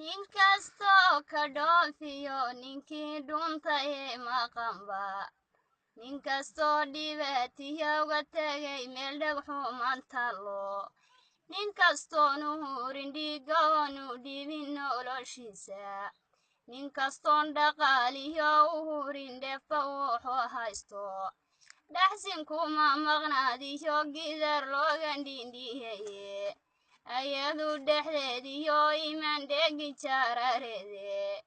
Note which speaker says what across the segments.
Speaker 1: ninkastoo ka dhoofiyo ninkii dhuntay maqanba ninkastoo dhibaatiya uga tegay meel dhagxuman talo ninkastoonu hurin dhiigoonu dhibin noloshiisa ninkastoon dhaqaaliyo u hurin dhefa wuxuu haysto dhaxsin kuma maqnaadiyo gidar loogan dhindhiheye ayadu dhexdeediyo iman dhegi jarareede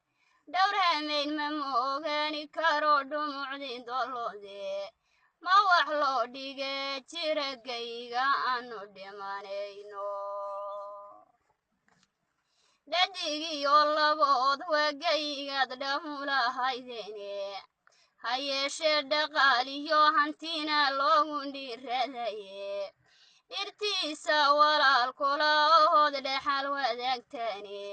Speaker 1: dhowr hamayn ma moogani karo dhumucdii doloode ma wax loo dhige jiragayga aanu dhimanayno dhadigiyo labood wagaygaad dhamulahaydeene ha yeeshee dhaqaaliyo hantina loogu dhiradaye dhirtiisa walaalkula ahood dhexal wadaagtaane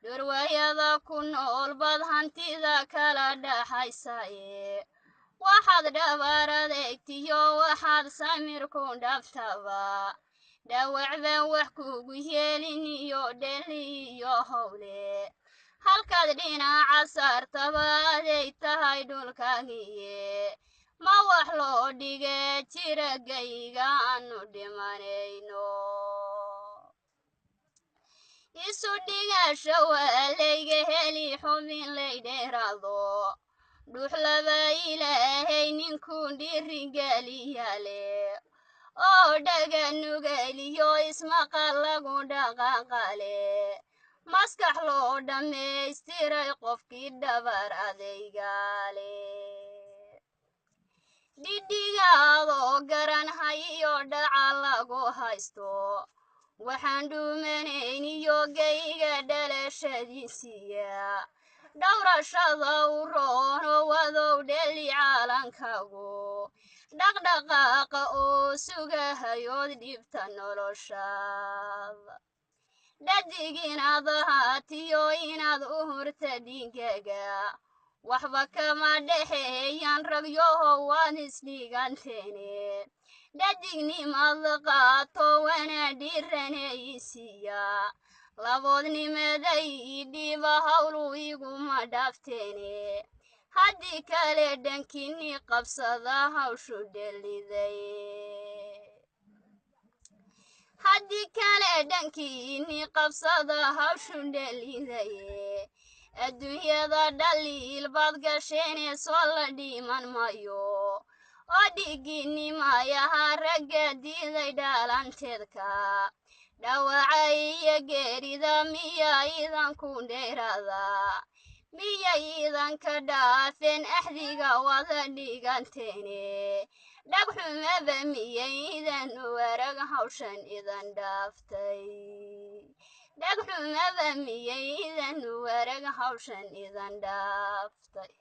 Speaker 1: dhurwayada ku nool bad hantida kala dhaxaysaye waxaad dhabar adeegtiyo waxaad samir ku dhaftaba dhawacba wax kugu yeelin iyo dheli iyo howle halkaad dhinaca saartaba aday tahay dhulkaagiye ma wax loo dhige jiragayga aanu dhimanayno isu dhigasho waa layga heli xubin laydheeraado dhuux laba ilaahay ninkuu dhiirigeliyale oo dhaga nugeliyo ismaqal lagu dhaqaaqale maskax loo dhammaystiray qofkii dhabar adeygale dhidhigaadoo garan hayiyo dhaca lagu haysto waxaan dhuumanayniyo gayga dhalashadiisiya dhowrashada u roono wadow dheli calankagu dhaqdhaqaaqa oo sugahayood dhibta noloshaada dhadig inaad ahaatiyo inaad u hurta dhiigaga waxba kama dhexeeyaan ragyoho waad isdhiganteene dhadignimad qaato wana dhiranaysiya laboodnimaday dhiba hawlu iguma dhaafteene haddii kale dhankini qabsada hawshu dheliday haddii kale dhankini qabsada hawshu dhelidaye adduunyada dhaliil baad gasheene soo la dhiman mayo oo dhiginimayaha ragga diiday dhaalanteedka dhawaca iyo geerida miya idanku dheerada miya idanka dhaafeen axdiga wada dhiganteene dhagxumaba miya idan warag hawshan idan dhaaftay dhagxumaba miya idan warag hawshan idan dhaaftay